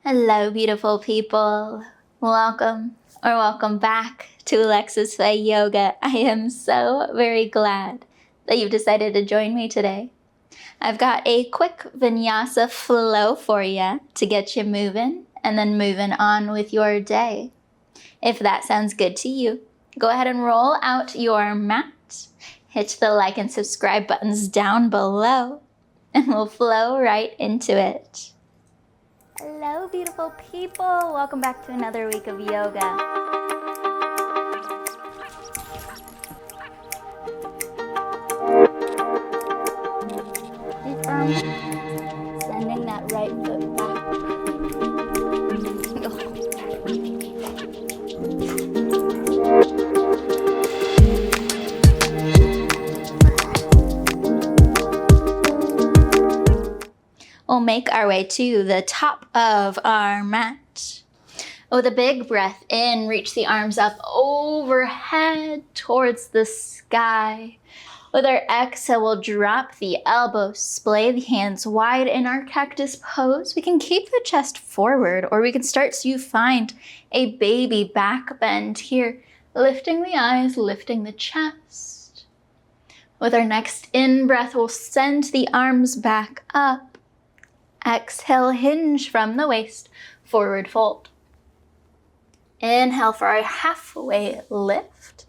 Hello, beautiful people. Welcome back to Alexis Faye Yoga. I am so very glad that you've decided to join me today. I've got a quick Vinyasa flow for you to get you moving and then moving on with your day. If that sounds good to you, go ahead and roll out your mat, hit the like and subscribe buttons down below, and we'll flow right into it. Hello, beautiful people. Welcome back to another week of yoga. Sending that right foot back. We'll make our way to the top of our mat. With a big breath in, reach the arms up overhead towards the sky. With our exhale, we'll drop the elbows, splay the hands wide in our cactus pose. We can keep the chest forward, or we can start to find a baby back bend here, lifting the eyes, lifting the chest. With our next in-breath, we'll send the arms back up. Exhale, hinge from the waist, forward fold. Inhale for our halfway lift.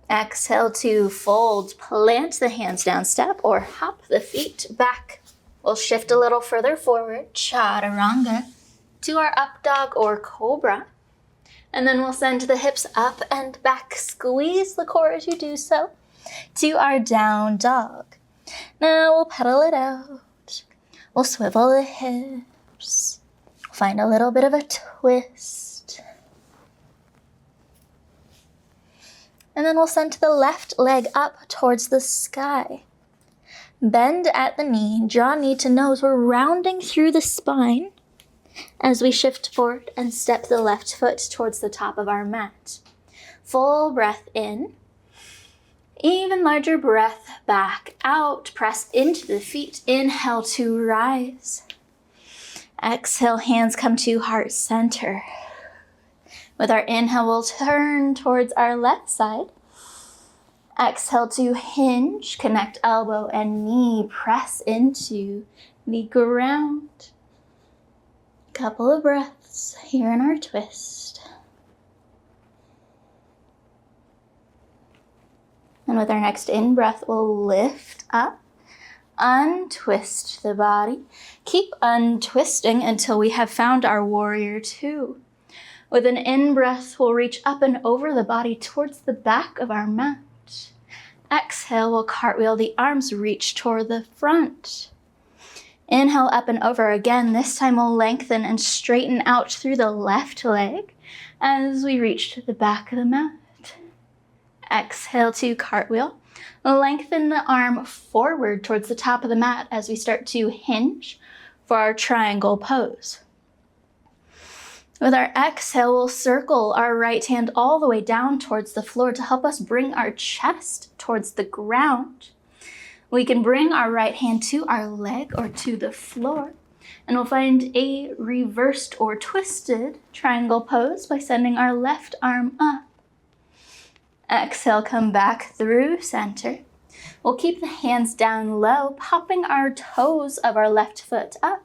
Exhale to fold, plant the hands down, step, or hop the feet back. We'll shift a little further forward, chaturanga, to our up dog or cobra. And then we'll send the hips up and back, squeeze the core as you do so, to our down dog. Now we'll pedal it out. We'll swivel the hips, find a little bit of a twist. And then we'll send the left leg up towards the sky. Bend at the knee, draw knee to nose. We're rounding through the spine as we shift forward and step the left foot towards the top of our mat. Full breath in. Even larger breath back out. Press into the feet. Inhale to rise. Exhale, hands come to heart center. With our inhale, we'll turn towards our left side. Exhale to hinge. Connect elbow and knee. Press into the ground. Couple of breaths here in our twist. And with our next in-breath, we'll lift up, untwist the body. Keep untwisting until we have found our warrior two. With an in-breath, we'll reach up and over the body towards the back of our mat. Exhale, we'll cartwheel the arms, reach toward the front. Inhale, up and over again. This time we'll lengthen and straighten out through the left leg as we reach to the back of the mat. Exhale to cartwheel. Lengthen the arm forward towards the top of the mat as we start to hinge for our triangle pose. With our exhale, we'll circle our right hand all the way down towards the floor to help us bring our chest towards the ground. We can bring our right hand to our leg or to the floor, and we'll find a reversed or twisted triangle pose by sending our left arm up. Exhale, come back through center. We'll keep the hands down low, popping our toes of our left foot up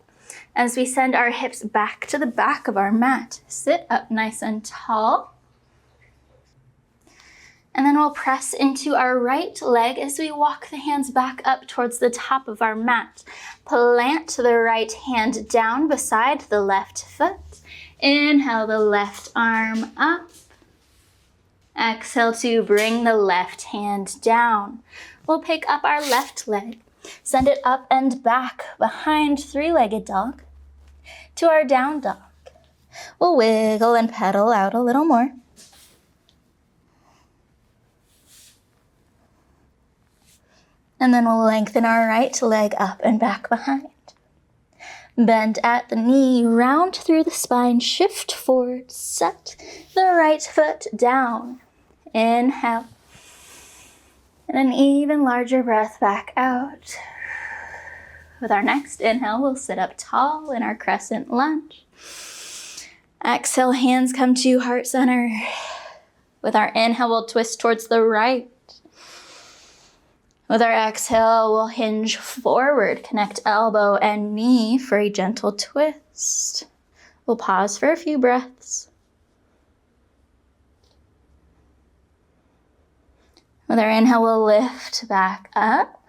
as we send our hips back to the back of our mat. Sit up nice and tall. And then we'll press into our right leg as we walk the hands back up towards the top of our mat. Plant the right hand down beside the left foot. Inhale the left arm up. Exhale to bring the left hand down. We'll pick up our left leg, send it up and back behind three-legged dog to our down dog. We'll wiggle and pedal out a little more. And then we'll lengthen our right leg up and back behind. Bend at the knee, round through the spine, shift forward, set the right foot down. Inhale. And an even larger breath back out. With our next inhale, we'll sit up tall in our crescent lunge. Exhale, hands come to heart center. With our inhale, we'll twist towards the right. With our exhale, we'll hinge forward, connect elbow and knee for a gentle twist. We'll pause for a few breaths. With our inhale, we'll lift back up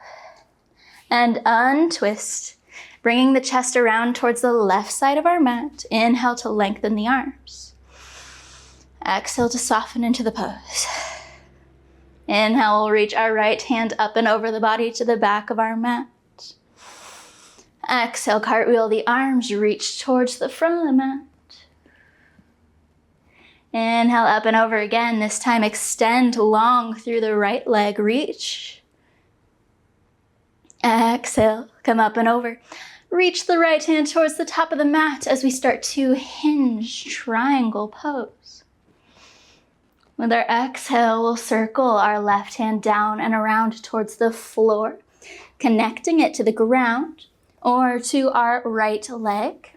and untwist, bringing the chest around towards the left side of our mat. Inhale to lengthen the arms. Exhale to soften into the pose. Inhale, we'll reach our right hand up and over the body to the back of our mat. Exhale, cartwheel the arms, reach towards the front of the mat. Inhale, up and over again. This time, extend long through the right leg, reach. Exhale, come up and over. Reach the right hand towards the top of the mat as we start to hinge triangle pose. With our exhale, we'll circle our left hand down and around towards the floor, connecting it to the ground or to our right leg.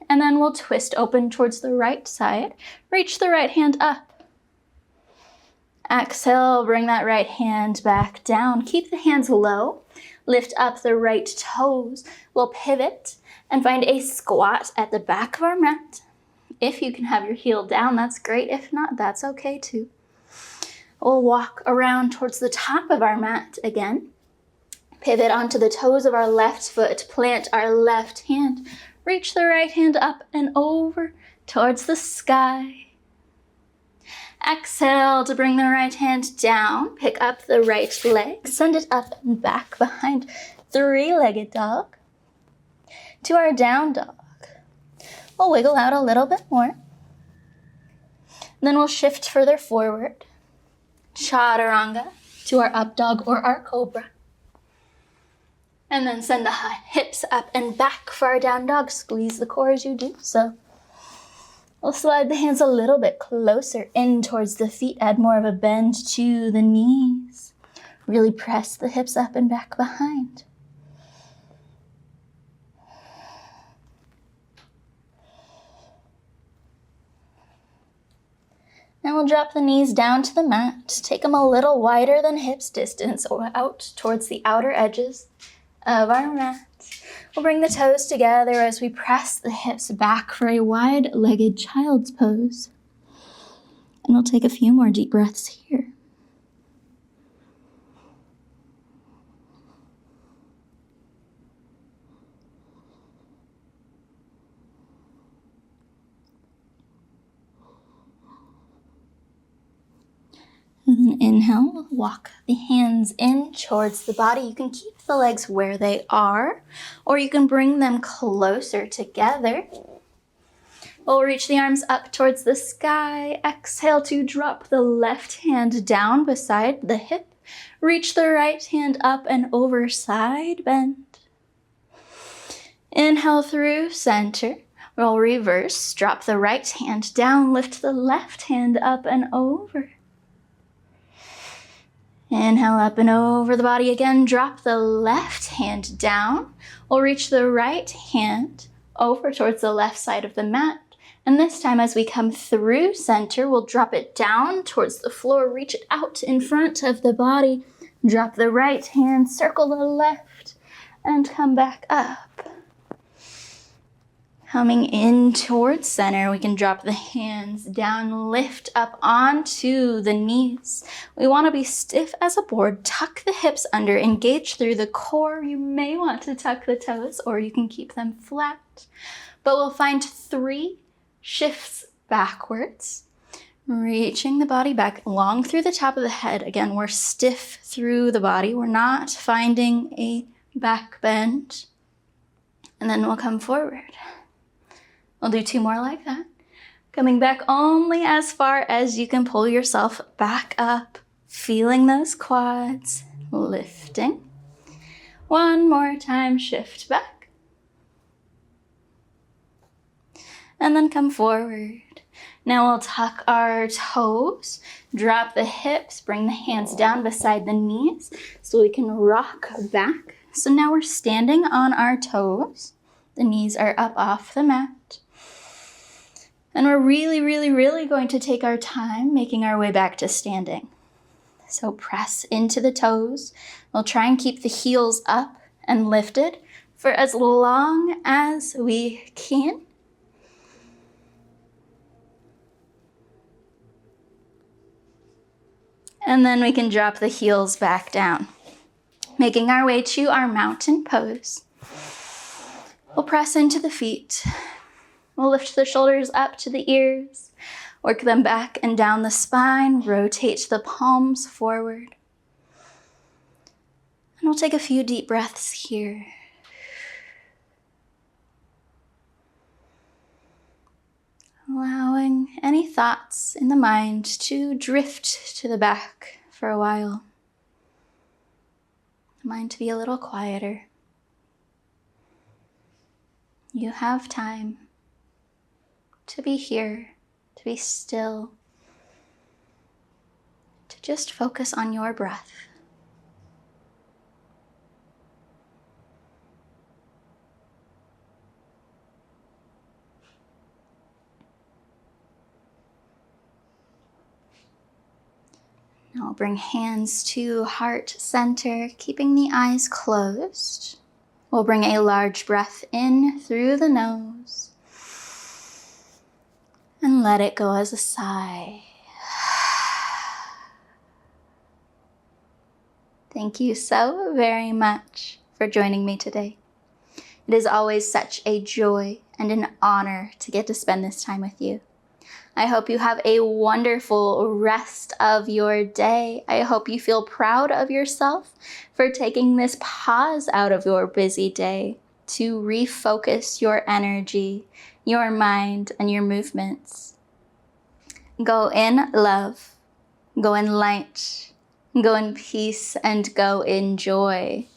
And then we'll twist open towards the right side. Reach the right hand up. Exhale, bring that right hand back down. Keep the hands low. Lift up the right toes. We'll pivot and find a squat at the back of our mat. If you can have your heel down, that's great. If not, that's okay too. We'll walk around towards the top of our mat again. Pivot onto the toes of our left foot. Plant our left hand. Reach the right hand up and over towards the sky. Exhale to bring the right hand down. Pick up the right leg. Send it up and back behind three-legged dog to our down dog. We'll wiggle out a little bit more. Then we'll shift further forward. Chaturanga to our up dog or our cobra. And then send the hips up and back for our down dog. Squeeze the core as you do so. We'll slide the hands a little bit closer in towards the feet. Add more of a bend to the knees. Really press the hips up and back behind. Now we'll drop the knees down to the mat. Take them a little wider than hips distance or out towards the outer edges of our mat. We'll bring the toes together as we press the hips back for a wide-legged child's pose. And we'll take a few more deep breaths here. And then inhale, walk the hands in towards the body. You can keep the legs where they are, or you can bring them closer together. We'll reach the arms up towards the sky. Exhale to drop the left hand down beside the hip. Reach the right hand up and over, side bend. Inhale through center. We'll reverse. Drop the right hand down. Lift the left hand up and over. Inhale up and over the body again. Drop the left hand down. We'll reach the right hand over towards the left side of the mat. And this time as we come through center, we'll drop it down towards the floor. Reach it out in front of the body. Drop the right hand, circle the left, and come back up. Coming in towards center, we can drop the hands down, lift up onto the knees. We want to be stiff as a board. Tuck the hips under, engage through the core. You may want to tuck the toes, or you can keep them flat. But we'll find 3 shifts backwards, reaching the body back long through the top of the head. Again, we're stiff through the body. We're not finding a back bend. And then we'll come forward. We'll do 2 more like that. Coming back only as far as you can pull yourself back up. Feeling those quads. Lifting. 1 more time, shift back. And then come forward. Now we'll tuck our toes. Drop the hips. Bring the hands down beside the knees so we can rock back So now we're standing on our toes. The knees are up off the mat. And we're really, really, really going to take our time making our way back to standing. So press into the toes. We'll try and keep the heels up and lifted for as long as we can. And then we can drop the heels back down, making our way to our mountain pose. We'll press into the feet. We'll lift the shoulders up to the ears, work them back and down the spine, rotate the palms forward. And we'll take a few deep breaths here. Allowing any thoughts in the mind to drift to the back for a while. The mind to be a little quieter. You have time to be here, to be still, to just focus on your breath. Now we'll bring hands to heart center, keeping the eyes closed. We'll bring a large breath in through the nose and let it go as a sigh. Thank you so very much for joining me today. It is always such a joy and an honor to get to spend this time with you. I hope you have a wonderful rest of your day. I hope you feel proud of yourself for taking this pause out of your busy day to refocus your energy, your mind, and your movements. Go in love, go in light, go in peace, and go in joy.